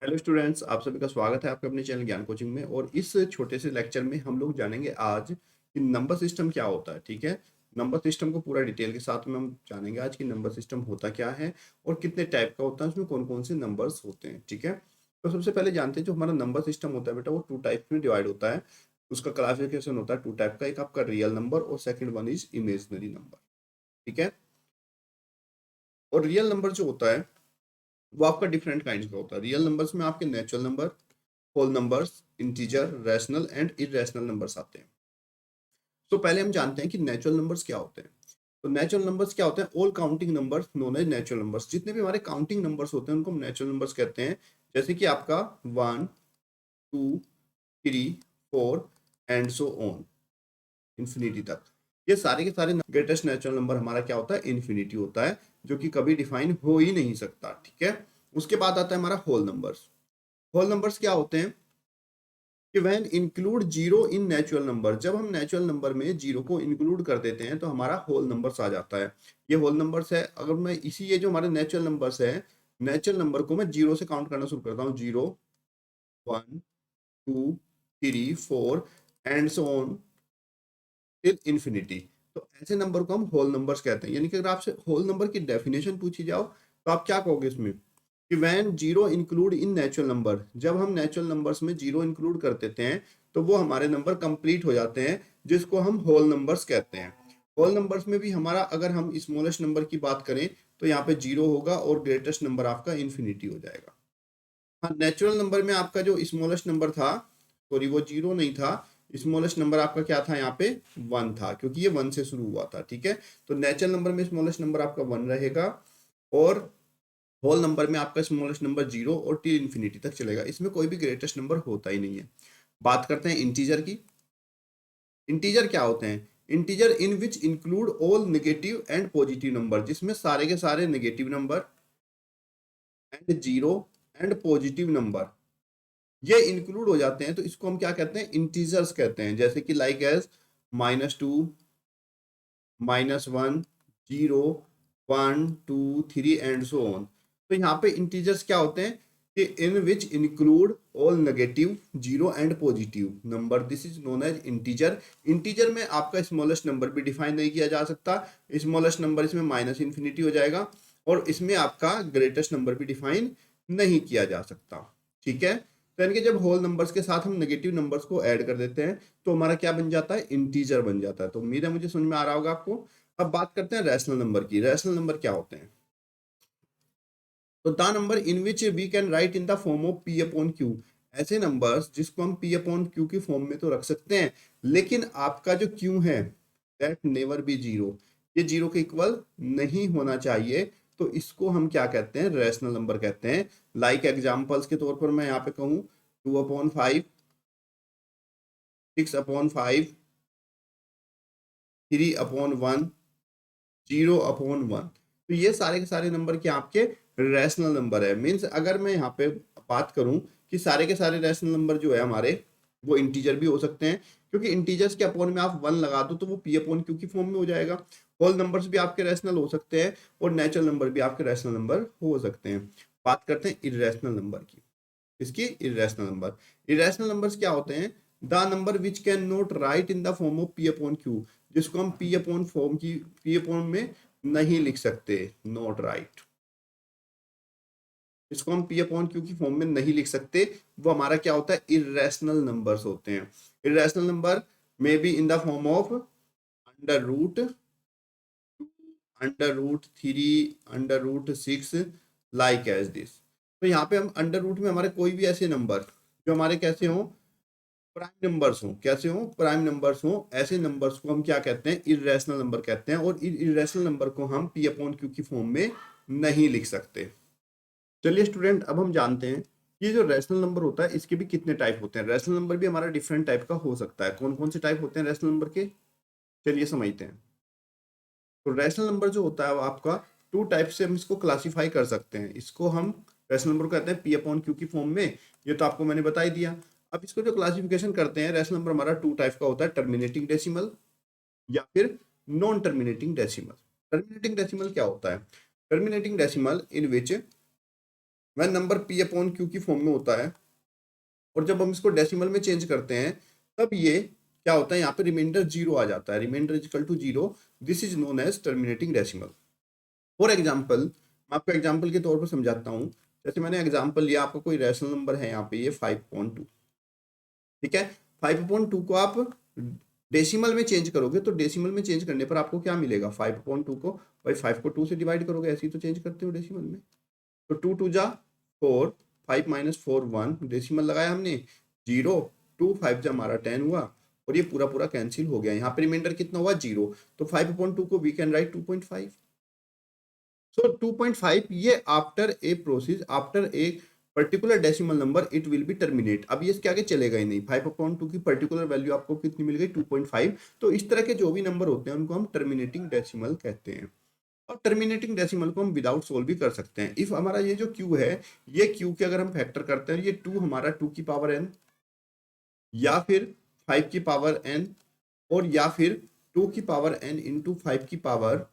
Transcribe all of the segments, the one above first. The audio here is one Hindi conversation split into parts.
हेलो स्टूडेंट्स, आप सभी का स्वागत है आपके अपने चैनल ज्ञान कोचिंग में। और इस छोटे से लेक्चर में हम लोग जानेंगे आज कि नंबर सिस्टम क्या होता है। ठीक है, नंबर सिस्टम को पूरा डिटेल के साथ में हम जानेंगे आज कि नंबर सिस्टम होता क्या है और कितने टाइप का होता है, उसमें कौन कौन से नंबर्स होते हैं। ठीक है, तो सबसे पहले जानते हैं जो हमारा नंबर सिस्टम होता है बेटा, वो टू टाइप में डिवाइड होता है। उसका क्लासिफिकेशन होता है टू टाइप का, एक आपका रियल नंबर और second one is imaginary number. ठीक है, और रियल नंबर जो होता है वो आपका डिफरेंट काइंड का होता है। रियल नंबर्स में आपके natural number, whole numbers, integer, rational and irrational numbers आते हैं। तो पहले हम जानते हैं कि नेचुरल नंबर्स क्या होते हैं। तो नेचुरल नंबर्स क्या होते हैं? All counting numbers known as natural numbers. जितने भी हमारे काउंटिंग नंबर्स होते हैं उनको हम नेचुरल नंबर्स कहते हैं। जैसे कि आपका 1, 2, 3, 4 एंड सो ऑन, इन्फिनिटी तक। ये सारे के सारे ग्रेटेस्ट नेचुरल नंबर हमारा क्या होता है? इन्फिनिटी होता है, जो कि कभी डिफाइन हो ही नहीं सकता। ठीक है, उसके बाद आता है हमारा होल नंबर्स। होल नंबर्स क्या होते हैं कि when include zero in natural number, जब हम नेचुरल नंबर में जीरो को इंक्लूड कर देते हैं तो हमारा होल नंबर्स आ जाता है। ये होल नंबर्स है। अगर मैं इसी ये जो हमारे नेचुरल नंबर्स है, नेचुरल नंबर को मैं जीरो से काउंट करना शुरू करता हूँ, 0, 1, 2, 3, 4 and so on till infinity. तो ऐसे नंबर को हम होल नंबर्स कहते हैं। यानी कि अगर आपसे होल नंबर की डेफिनेशन पूछी जाओ तो आप क्या कहोगे इसमें कि when zero include in natural number, जब हम नेचुरल नंबर्स में जीरो इंक्लूड कर देते हैं तो वो हमारे नंबर कंप्लीट हो जाते हैं, जिसको हम होल नंबर्स कहते हैं। होल नंबर्स में भी हमारा, अगर हम स्मॉलेस्ट नंबर की बात करें तो यहाँ पे जीरो होगा और ग्रेटेस्ट नंबर आपका इन्फिनिटी हो जाएगा। हाँ, नेचुरल नंबर में आपका जो स्मॉलेस्ट नंबर था, सॉरी वो जीरो नहीं था, स्मॉलेस्ट नंबर आपका क्या था यहाँ पे? वन था, क्योंकि ये वन से शुरू हुआ था। ठीक है, तो नेचुरल नंबर में स्मॉलेस्ट नंबर आपका वन रहेगा और होल नंबर में आपका स्मॉलेस्ट नंबर जीरो और टी इन्फिनिटी तक चलेगा। इसमें कोई भी ग्रेटेस्ट नंबर होता ही नहीं है। बात करते हैं इंटीजर की। इंटीजर क्या होते हैं? Integer in which include all negative and positive number, जिसमें सारे के सारे negative number and zero and positive number ये इंक्लूड हो जाते हैं, तो इसको हम क्या कहते हैं? इंटीजर्स कहते हैं। जैसे कि like as -2, -1, 0, 1, 2, 3 and so on. तो यहाँ पे इंटीजर्स क्या होते हैं कि in which include all negative, zero and positive number, this is known as integer. Integer में आपका स्मॉलेस्ट नंबर भी डिफाइन नहीं किया जा सकता। स्मॉलेस्ट नंबर इसमें माइनस इन्फिनिटी हो जाएगा और इसमें आपका ग्रेटेस्ट नंबर भी डिफाइन नहीं किया जा सकता। ठीक है, तो यानी कि जब होल नंबर्स के साथ हम नेगेटिव नंबर्स को ऐड कर देते हैं तो हमारा क्या बन जाता है? इंटीजर बन जाता है। तो उम्मीद है मुझे समझ में आ रहा होगा आपको। अब बात करते हैं रैशनल नंबर की। रैशनल नंबर क्या होते हैं? तो the number in which we can write in the form of P upon Q. ऐसे नंबर्स जिसको हम पी अपॉन क्यू की फॉर्म में तो रख सकते हैं, लेकिन आपका जो क्यू है दैट नेवर बी जीरो, ये जीरो के इक्वल नहीं होना चाहिए। तो इसको हम क्या कहते हैं? रैशनल नंबर कहते हैं। लाइक एग्जांपल्स के तौर पर मैं यहाँ पे कहूँ 2/5, 6/5, 3/1, 0/1। तो ये सारे के सारे नंबर के आपके रैशनल नंबर है। मीन्स अगर मैं यहाँ पे बात करूं कि सारे के सारे रैशनल नंबर जो है हमारे, वो इंटीजर भी हो सकते हैं, क्योंकि इंटीजर्स के अपॉन में आप वन लगा दो तो वो पी अपॉन क्यू की फॉर्म में हो जाएगा। होल नंबर्स भी आपके रैशनल हो सकते हैं और नेचुरल नंबर भी आपके रैशनल नंबर हो सकते हैं। बात करते हैं इरेशनल नंबर की। इसकी इरेशनल नंबर, इरेशनल नंबर्स क्या होते हैं? The number which can not right in the form of P upon Q, जिसको हम पी अपॉन फॉर्म की, पी अपॉन में नहीं लिख सकते, नॉट राइट। इसको हम पी अपॉन क्यू की फॉर्म में नहीं लिख सकते, वो हमारा क्या होता है? इरेशनल नंबर्स होते हैं। Irrational number may be in the form of under root, √3, √6, like as this. तो यहाँ पे हम अंडर रूट में हमारे कोई भी ऐसे नंबर जो हमारे कैसे हो? प्राइम नंबर्स हो। कैसे हो? प्राइम नंबर्स हो। ऐसे नंबर्स को हम क्या कहते हैं? इरेशनल नंबर कहते हैं। और इरेशनल नंबर को हम पी अपॉन क्यू की फॉर्म में नहीं लिख सकते। चलिए स्टूडेंट, अब हम जानते हैं ये जो रैशनल नंबर होता है इसके भी कितने टाइप होते हैं। रैशनल नंबर भी हमारा डिफरेंट टाइप का हो सकता है। कौन कौन से टाइप होते हैं रैशनल नंबर के? चलिए समझते हैं। तो रैशनल नंबर जो होता है वो आपका टू टाइप से हम इसको क्लासीफाई कर सकते हैं। इसको हम रैशनल नंबर को कहते हैं पी अपॉन क्यू की फॉर्म में। ये तो आपको मैंने बता ही दिया। अब इसको जो क्लासिफिकेशन करते हैं, रैशनल नंबर हमारा टू टाइप का होता है, टर्मिनेटिंग डेसिमल या फिर non terminating decimal. Terminating decimal क्या होता है? टर्मिनेटिंग डेसिमल इन विच वह नंबर पी अपॉन क्यू की फॉर्म में होता है और जब हम इसको डेसिमल में चेंज करते हैं तब ये क्या होता है, यहाँ पे रिमाइंडर जीरो आ जाता है, remainder is equal to zero. This is known as terminating decimal. For example मैं आपको एग्जाम्पल के तौर पर समझाता हूँ। जैसे मैंने एग्जाम्पल लिया, आपका कोई रैशनल नंबर है यहाँ पे ये 5.2, ठीक है। 5.2 को आप डेसिमल में चेंज करोगे तो डेसिमल में चेंज करने पर आपको क्या मिलेगा, 5.2 को भाई 5 को 2 से डिवाइड करोगे, ऐसे ही तो चेंज करते हो डेसिमल में। तो 2 2 जा 4, 5 माइनस 4 1, डेसिमल लगाया हमने 0, 2 5 जा हमारा 10 हुआ और ये पूरा पूरा कैंसिल हो गया। यहाँ पे रिमाइंडर कितना हुआ, 0। तो 5.2 को वी कैन राइट 2.5। सो 2.5 ये after a process, after a particular decimal number it will be terminate. अब ये इसके आगे चलेगा ही नहीं। 5.2 की पर्टिकुलर वैल्यू आपको कितनी मिल गई, 2.5। तो इस तरह के जो भी नंबर होते हैं उनको हम टर्मिनेटिंग डेसिमल कहते हैं। और टर्मिनेटिंग डेसिमल को हम विदाउट सोल्व भी कर सकते हैं। इफ हमारा ये जो क्यू है, ये क्यू के अगर हम फैक्टर करते हैं, ये 2 हमारा 2 की पावर n या फिर 5 की पावर n और या फिर 2 की पावर n इंटू 5 की पावर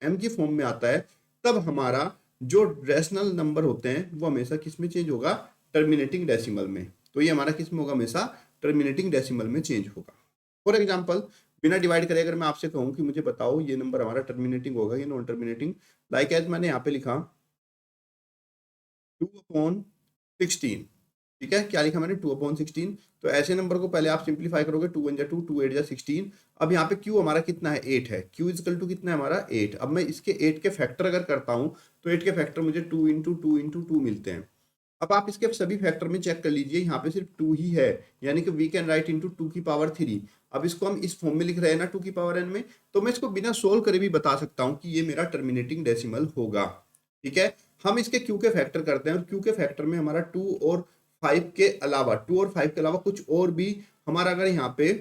m की फॉर्म में आता है, तब हमारा जो रेशनल नंबर होते हैं वो हमेशा किस में चेंज होगा, टर्मिनेटिंग डेसिमल में। तो ये हमारा किस में होगा, हमेशा टर्मिनेटिंग डेसिमल में चेंज होगा। फॉर एग्जाम्पल बिना डिवाइड करे अगर मैं आपसे कहूं कि मुझे बताओ ये नंबर हमारा टर्मिनेटिंग होगा या नॉन टर्मिनेटिंग, लाइक एज मैंने यहाँ पे लिखा 2/16, ठीक है। क्या लिखा मैंने, 2/16। तो ऐसे नंबर को पहले आप सिंप्लीफाई करोगे, 2 1 जा 2, 2 8 जा 16। अब यहाँ पे क्यू हमारा कितना है, 8 है। क्यू इजकल टू कितना है हमारा, 8। अब मैं इसके 8 के फैक्टर अगर करता हूँ तो 8 के फैक्टर मुझे 2 इंटू 2 इंटू 2 मिलते हैं। अब आप इसके सभी फैक्टर में चेक कर लीजिए, यहाँ पे सिर्फ 2 ही है, यानी कि वी कैन राइट इंटू 2 की पावर 3। अब इसको हम इस फॉर्म में लिख रहे हैं ना 2 की पावर n में, तो मैं इसको बिना सोल्व करे भी बता सकता हूँ कि ये मेरा टर्मिनेटिंग डेसिमल होगा, ठीक है। हम इसके क्यू के फैक्टर करते हैं और क्यू के फैक्टर में हमारा 2 और 5 के अलावा, 2 और 5 के अलावा कुछ और भी हमारा अगर यहाँ पे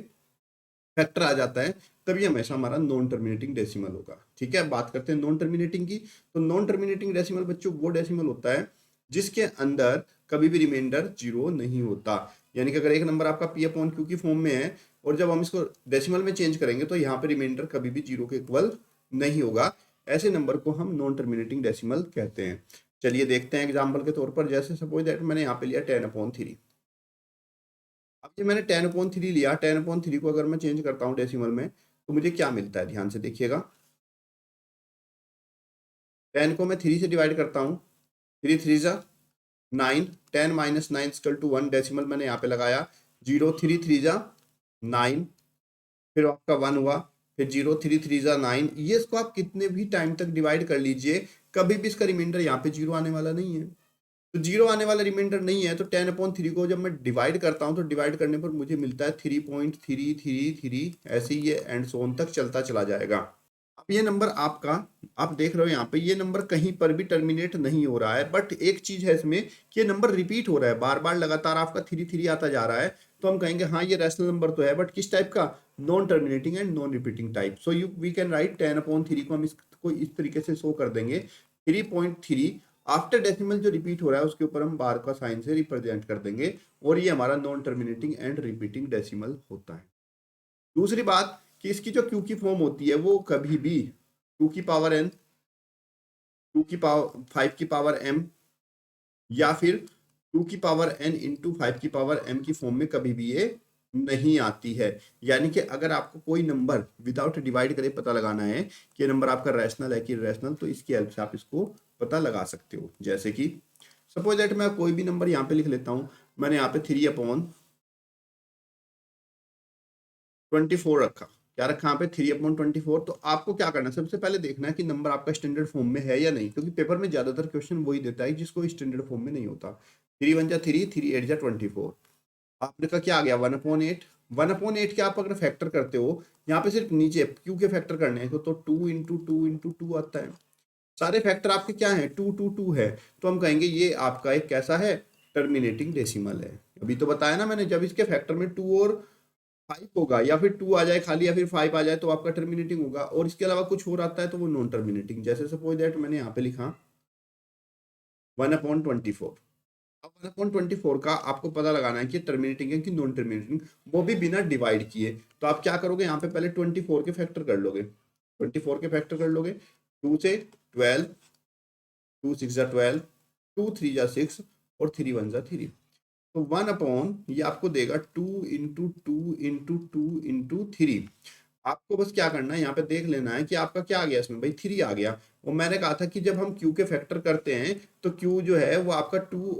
फैक्टर आ जाता है, तभी हमेशा हमारा नॉन टर्मिनेटिंग डेसिमल होगा, ठीक है। बात करते हैं नॉन टर्मिनेटिंग की। तो नॉन टर्मिनेटिंग डेसिमल बच्चों वो डेसिमल होता है जिसके अंदर कभी भी रिमाइंडर जीरो नहीं होता। यानी कि अगर एक नंबर आपका पी अपॉन क्यू की फॉर्म में है और जब हम इसको डेसिमल में चेंज करेंगे तो यहाँ पे रिमाइंडर कभी भी जीरो के इक्वल नहीं होगा। ऐसे नंबर को हम नॉन टर्मिनेटिंग डेसिमल कहते हैं। चलिए देखते हैं एग्जाम्पल के तौर पर। जैसे सपोज दैट मैंने यहाँ पे लिया 10/3। अब ये मैंने 10/3 लिया, 10/3 को अगर मैं चेंज करता हूँ डेसिमल में तो मुझे क्या मिलता है, ध्यान से देखिएगा। 10 को मैं 3 से डिवाइड करता हूँ, 3 3 जा 9, 10 माइनस 9 इक्वल टू 1, डेसिमल मैंने यहाँ पे लगाया 0, 3 3 जा 9, फिर आपका 1 हुआ, फिर 0 3 3 जा 9। ये इसको आप कितने भी टाइम तक डिवाइड कर लीजिए, कभी भी इसका रिमाइंडर यहाँ पे जीरो आने वाला नहीं है। तो जीरो आने वाला रिमाइंडर नहीं है तो 10/3 को जब मैं डिवाइड करता हूँ तो डिवाइड करने पर मुझे मिलता है 3.333, ऐसे ही ये एंड सोन तक चलता चला जाएगा। अब ये नंबर आपका, आप देख रहे हो यहाँ पे ये नंबर कहीं पर भी टर्मिनेट नहीं हो रहा है, बट एक चीज है इसमें कि ये नंबर रिपीट हो रहा है, बार बार लगातार आपका 3 3 आता जा रहा है। तो हम कहेंगे हाँ ये रैशनल नंबर तो है, बट किस टाइप का, non terminating and non repeating type. So you we can write 10/3 को हम इसको इस तरीके से शो कर देंगे, 3.3 आफ्टर डेसिमल जो रिपीट हो रहा है उसके ऊपर हम बार का साइन से रिप्रेजेंट कर देंगे और ये हमारा non terminating and repeating decimal होता है। दूसरी बात कि इसकी जो क्यू की फॉर्म होती है वो कभी भी 2 की पावर n, 2 की पावर 5 की पावर m या फिर 2 की पावर n इंटू 5 की पावर m की फॉर्म में कभी भी ये नहीं आती है। यानी कि अगर आपको कोई नंबर विदाउट डिवाइड करे पता लगाना है कि नंबर आपका रैशनल है कि इररेशनल, तो इसकी हेल्प से आप इसको पता लगा सकते हो। जैसे कि सपोज दैट मैं कोई भी नंबर यहाँ पे लिख लेता हूँ, मैंने यहाँ पे 3/24 रखा। क्या रखा यहाँ पे, 3/24। तो आपको क्या करना है, सबसे पहले देखना है कि नंबर आपका स्टैंडर्ड फॉर्म में है या नहीं, क्योंकि पेपर में ज्यादातर क्वेश्चन वही देता है जिसको स्टैंडर्ड फॉर्म में नहीं होता। 3 1 जा 3, 3 8 जा 24। आपने का क्या आ गया, 1/8। 1/8 के आप अगर फैक्टर करते हो, यहाँ पे सिर्फ नीचे क्यू के फैक्टर करने हैं तो 2 इंटू 2 इंटू 2 आता है। सारे फैक्टर आपके क्या है, 2 2 2 है। तो हम कहेंगे ये आपका एक कैसा है, टर्मिनेटिंग डेसिमल है। अभी तो बताया ना मैंने, जब इसके फैक्टर में 2 और 5 होगा या फिर 2 आ जाए खाली या फिर 5 आ जाए तो आपका टर्मिनेटिंग होगा, और इसके अलावा कुछ और आता है तो वो नॉन टर्मिनेटिंग। जैसे सपोज दैट मैंने यहाँ पे लिखा 1/24। अब 1/24 का आपको पता लगाना है कि टर्मिनेटिंग है कि नॉन टर्मिनेटिंग, वो भी बिना डिवाइड किए। तो आप क्या करोगे, यहाँ पे पहले 24 के फैक्टर कर लोगे, 24 के फैक्टर कर लोगे, 2 से 12, 2 6 12, 2 3 जा 6 और 3 1 जा 3। तो 1 अपॉन ये आपको देगा 2 इंटू 2 इंटू 2 इंटू 3। आपको बस क्या करना है, यहाँ पे देख लेना है कि आपका क्या आ गया इसमें भाई, 3 आ गया। और मैंने कहा था कि जब हम q के फैक्टर करते हैं तो q जो है वो आपका 2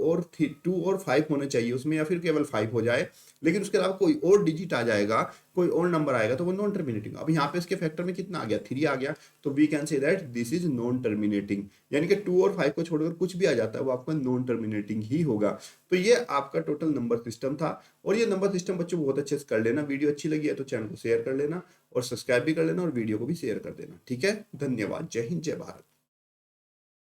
और 5 होने चाहिए उसमें, या फिर केवल 5 हो जाए, लेकिन उसके अलावा कोई और डिजिट आ जाएगा, कोई और नंबर आएगा तो वो नॉन टर्मिनेटिंग। अब यहाँ पे इसके फैक्टर में कितना आ गया, 3 आ गया, तो we can say that this is non terminating. यानी कि 2 और 5 को छोड़कर कुछ भी आ जाता है वो आपका नॉन टर्मिनेटिंग ही होगा। तो ये आपका टोटल नंबर सिस्टम था। और ये नंबर सिस्टम बच्चों बहुत अच्छे से कर लेना। वीडियो अच्छी लगी है तो चैनल को शेयर कर लेना और सब्सक्राइब भी कर लेना और वीडियो को भी शेयर कर देना। ठीक है, धन्यवाद। जय हिंद, जय भारत।